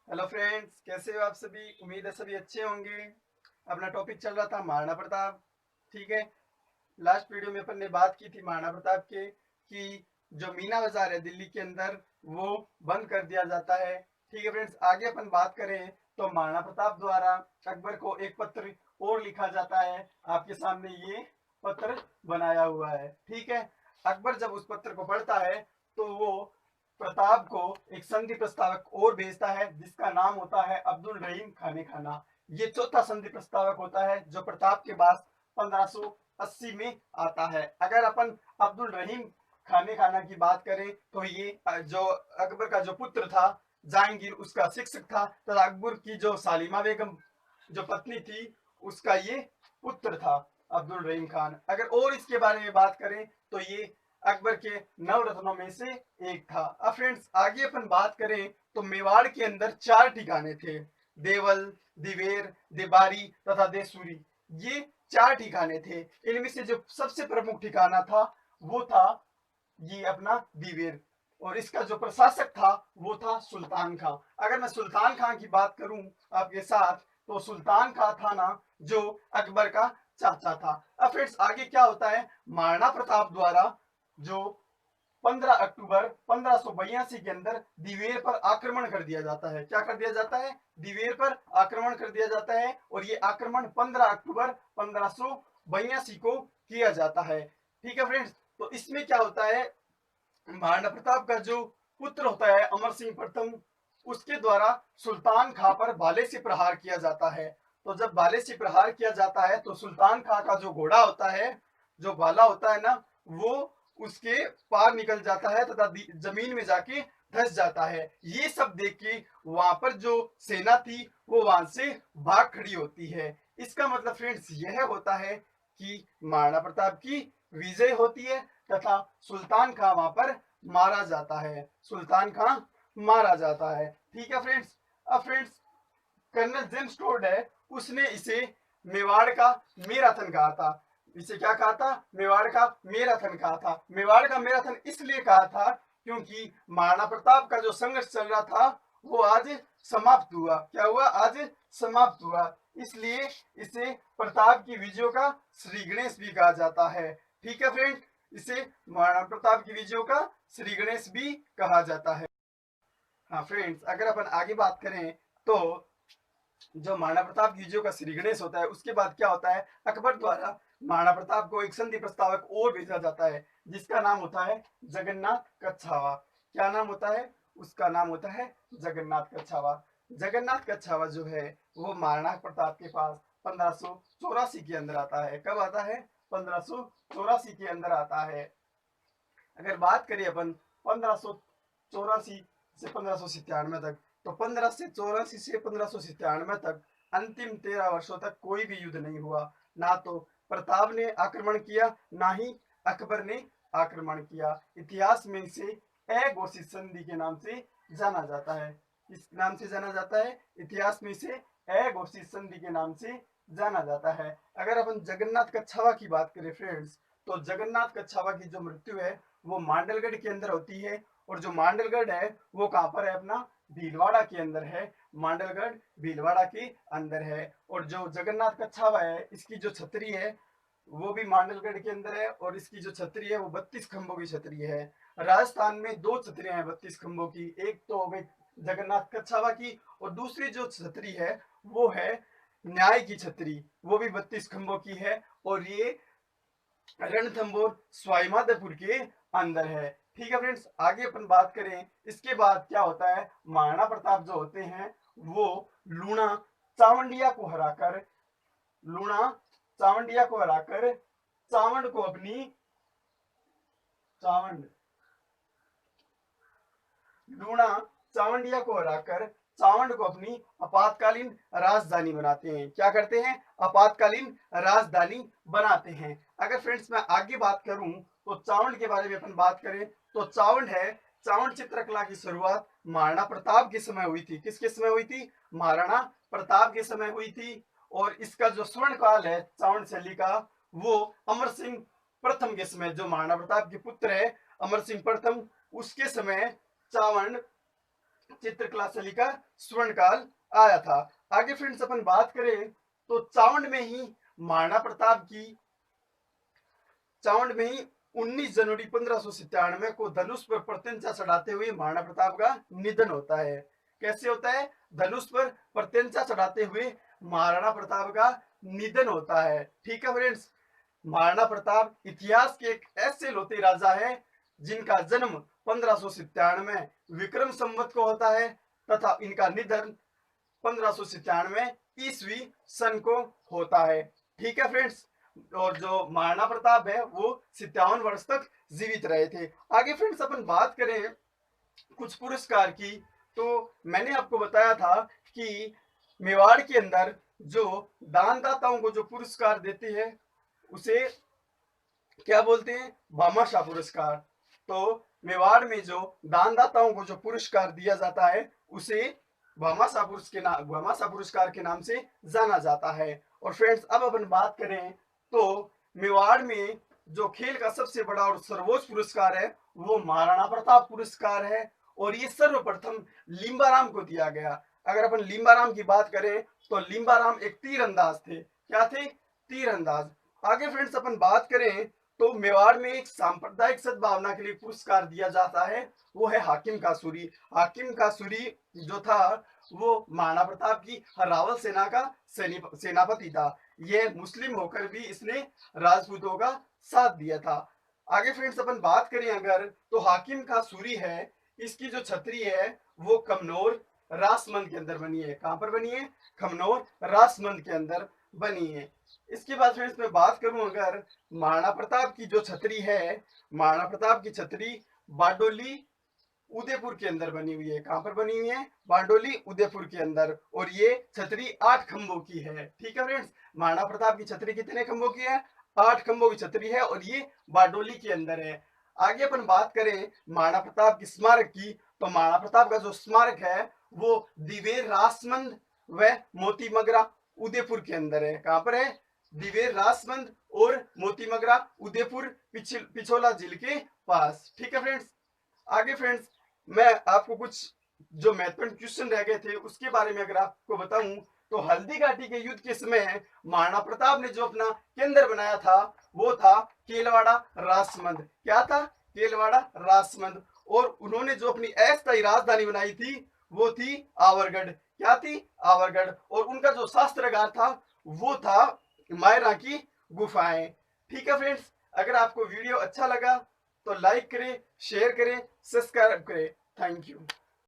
Hello friends, कैसे हो आप सभी। उम्मीद है सभी अच्छे होंगे। अपना टॉपिक चल रहा था महाराणा प्रताप। ठीक है। लास्ट वीडियो में अपन ने बात की थी महाराणा प्रताप के कि जो मीना बाजार है दिल्ली के अंदर वो बंद कर दिया जाता है। ठीक है फ्रेंड्स, आगे अपन बात करें तो महाराणा प्रताप द्वारा अकबर को एक पत्र और लिखा जाता है। आपके सामने ये पत्र बनाया हुआ है। ठीक है। अकबर जब उस पत्र को पढ़ता है तो वो प्रताप को एक संधि प्रस्तावक और भेजता है जिसका नाम होता है अब्दुल रहीम खाने खाना। ये चौथा संधि प्रस्तावक होता है जो प्रताप के पास 1580 में आता है। अगर अपन अब्दुल रहीम खाने खाना की बात करें तो ये जो अकबर का जो पुत्र था जहांगीर उसका शिक्षक था, तथा अकबर की जो सालिमा बेगम जो पत्नी थी उसका ये पुत्र था अब्दुल रहीम खान। अगर और इसके बारे में बात करें तो ये अकबर के नवरत्नों में से एक था। अब फ्रेंड्स आगे अपन बात करें तो मेवाड़ के अंदर 4 ठिकाने थे, देवल, दिवेर, देबारी तथा देसूरी। ये 4 ठिकाने थे। इनमें से जो सबसे प्रमुख ठिकाना था वो था ये अपना दिवेर, और इसका जो प्रशासक था वो था सुल्तान खां। अगर मैं सुल्तान खां की बात करूं आपके साथ तो सुल्तान खां था ना जो अकबर का चाचा था। अब फ्रेंड्स आगे क्या होता है, महाराणा प्रताप द्वारा जो 15 अक्टूबर 1582 के अंदर दिवेर पर आक्रमण कर दिया जाता है। क्या कर दिया जाता है, दिवेर पर आक्रमण कर दिया जाता है, और ये आक्रमण 15 अक्टूबर 1582 को किया जाता है। ठीक है फ्रेंड्स, तो इसमें क्या होता है, महाराणा प्रताप का जो पुत्र होता है अमर सिंह प्रथम, उसके द्वारा सुल्तान खां पर भाले से प्रहार किया जाता है। तो जब भाले से प्रहार किया जाता है तो सुल्तान खां का जो घोड़ा होता है, जो भाला होता है ना, वो उसके पार निकल जाता है तथा जमीन में जाके धस जाता है। ये सब देख के वहां पर जो सेना थी वो वहां से भाग खड़ी होती है। इसका मतलब फ्रेंड्स यह होता है कि महाराणा प्रताप की विजय होती है तथा सुल्तान खां वहां पर मारा जाता है। सुल्तान खां मारा जाता है। ठीक है फ्रेंड्स। अब फ्रेंड्स कर्नल जेम्स टोड है, उसने इसे मेवाड़ का मैराथन कहा था। इसे क्या कहा था, मेवाड़ का मैराथन कहा था। मेवाड़ का मैराथन इसलिए कहा था क्योंकि महाराणा प्रताप का जो संघर्ष चल रहा था वो आज समाप्त हुआ। क्या हुआ, आज समाप्त हुआ। इसलिए इसे प्रताप की विजयों का श्री गणेश भी कहा जाता है। ठीक है फ्रेंड, इसे महाराणा प्रताप की विजयों का श्री गणेश भी कहा जाता है। हाँ फ्रेंड्स, अगर अपन आगे बात करें तो जो महाराणा प्रताप की विजयों का श्री गणेश होता है उसके बाद क्या होता है, अकबर द्वारा महाराणा प्रताप को एक संधि प्रस्तावक और भेजा जाता है जिसका नाम होता है जगन्नाथ कच्छावा। क्या नाम होता है, उसका नाम होता है जगन्नाथ कच्छावा। जगन्नाथ कच्छावा जो है वो महाराणा प्रताप के पास 1584 के अंदर आता है। कब आता है, 1584 के अंदर आता है। अगर बात करें अपन 1584 से 1597 तक, तो 1584 से 1597 तक अंतिम 13 वर्षों तक कोई भी युद्ध नहीं हुआ। ना तो प्रताप ने आक्रमण किया, ना ही अकबर ने आक्रमण किया। इतिहास में इसे अघोषित संधि के नाम से जाना जाता है। इस नाम से जाना जाता है, इतिहास में इसे अघोषित संधि के नाम से जाना जाता है। अगर अपन जगन्नाथ कच्छावा की बात करें फ्रेंड्स, तो जगन्नाथ कच्छावा की जो मृत्यु है वो मांडलगढ़ के अंदर होती है। और जो मांडलगढ़ है वो कहां पर है, अपना भीलवाड़ा के अंदर है। मांडलगढ़ भीलवाड़ा के अंदर है। और जो जगन्नाथ कच्छावा है इसकी जो छतरी है वो भी मांडलगढ़ के अंदर है, और इसकी जो छतरी है वो 32 खंभों की छतरी है। राजस्थान में 2 छतरियां हैं 32 खंभों की, एक तो हो गई जगन्नाथ कच्छावा की, और दूसरी जो छतरी है वो है न्याय की छतरी, वो भी 32 खंभों की है, और ये रणथंबोर स्वाईमाधोपुर के अंदर है। ठीक है फ्रेंड्स, आगे अपन बात करें इसके बाद क्या होता है, महाराणा प्रताप जो होते हैं वो लूणा चावंडिया को हराकर, लूणा चावंडिया को हराकर चावंड को अपनी, चावंड, लूणा चावंडिया को हराकर चावंड को अपनी आपातकालीन राजधानी बनाते हैं। क्या करते हैं, आपातकालीन राजधानी बनाते हैं। अगर फ्रेंड्स मैं आगे बात करूं तो चावंड के बारे में अपन बात करें तो चावंड है, चावंड चित्रकला की शुरुआत महाराणा प्रताप के समय हुई थी। किसके समय हुई थी, महाराणा प्रताप के समय हुई थी। और इसका जो स्वर्ण काल है चावंड शैली का वो अमर सिंह प्रथम के समय, जो महाराणा प्रताप के पुत्र है अमर सिंह प्रथम, उसके समय चावंड चित्रकला शैली का स्वर्ण काल आया था। आगे फ्रेंड्स अपन बात करें तो चावंड में ही महाराणा प्रताप की 19 जनवरी 1597 को धनुष पर प्रत्यंचा चढ़ाते हुए महाराणा प्रताप का निधन होता है। कैसे होता है? धनुष पर प्रत्यंचा चढ़ाते हुए महाराणा प्रताप का निधन होता है। ठीक है फ्रेंड्स, महाराणा प्रताप इतिहास के एक ऐसे लोते राजा है जिनका जन्म 1597 विक्रम संवत को होता है तथा इनका निधन 1597 ईस्वी सन को होता है। ठीक है फ्रेंड्स, और जो महाराणा प्रताप है वो 57 वर्ष तक जीवित रहे थे। आगे फ्रेंड्स अपन बात करें कुछ पुरस्कार की, तो मैंने आपको बताया था कि मेवाड़ के अंदर जो दानदाताओं को जो पुरस्कार देते हैं उसे क्या बोलते हैं? भामाशाह पुरस्कार। तो मेवाड़ में जो दानदाताओं को जो पुरस्कार दिया जाता है उसे भामाशाह पुरस्कार के नाम से जाना जाता है। और फ्रेंड्स अब अपन बात करें तो मेवाड़ में जो खेल का सबसे बड़ा और सर्वोच्च पुरस्कार है वो महाराणा प्रताप पुरस्कार है और ये सर्वप्रथम लिम्बाराम को दिया गया। अगर अपन लिम्बाराम की बात करें तो लिम्बाराम एक तीरंदाज थे। क्या थे? तीरंदाज। आगे फ्रेंड्स अपन बात करें तो मेवाड़ में एक सांप्रदायिक सद्भावना के लिए पुरस्कार दिया जाता है, वो है हाकिम का सूरी। हाकिम का सूरी जो था वो महाराणा प्रताप की रावल सेना का सेनापति था। यह मुस्लिम होकर भी इसने राजपूतों का साथ दिया था। आगे फ्रेंड्स अपन बात करें अगर तो हाकिम का सूरी है, इसकी जो छतरी है वो कमनौर रासमंद के अंदर बनी है। कहां पर बनी है? खमनौर रासमंद के अंदर बनी है। इसके बाद फ्रेंड्स मैं बात करूं अगर महाराणा प्रताप की जो छतरी है, महाराणा प्रताप की छतरी बारडोली उदयपुर के अंदर बनी हुई है। कहां पर बनी हुई है? बारडोली उदयपुर के अंदर। और ये छतरी 8 खंभों की है। ठीक है फ्रेंड्स, महाराणा प्रताप की छतरी कितने खंभों की है? 8 खंभों की छतरी है और ये बारडोली के अंदर है। आगे अपन बात करें महाराणा प्रताप की स्मारक की, तो महाराणा प्रताप का जो स्मारक है वो दिवेर रासमंद व मोती मगरा उदयपुर के अंदर है। कहां पर है? दिवेर रासमंद और मोती मगरा उदयपुर पिछोला झील के पास। ठीक है फ्रेंड्स, आगे फ्रेंड्स मैं आपको कुछ जो महत्वपूर्ण क्वेश्चन रह गए थे उसके बारे में अगर आपको बताऊं तो हल्दी घाटी के युद्ध के समय महाराणा प्रताप ने जो अपना केंद्र बनाया था वो था केलवाड़ा रासमंद। क्या था? केलवाड़ा रासमंद। और उन्होंने जो अपनी अस्थायी राजधानी बनाई थी वो थी आवरगढ़। क्या थी? आवरगढ़। और उनका जो शास्त्रागार था वो था मायरा की गुफाएं। ठीक है फ्रेंड्स, अगर आपको वीडियो अच्छा लगा तो लाइक करें, शेयर करें, सब्सक्राइब करें। Thank you.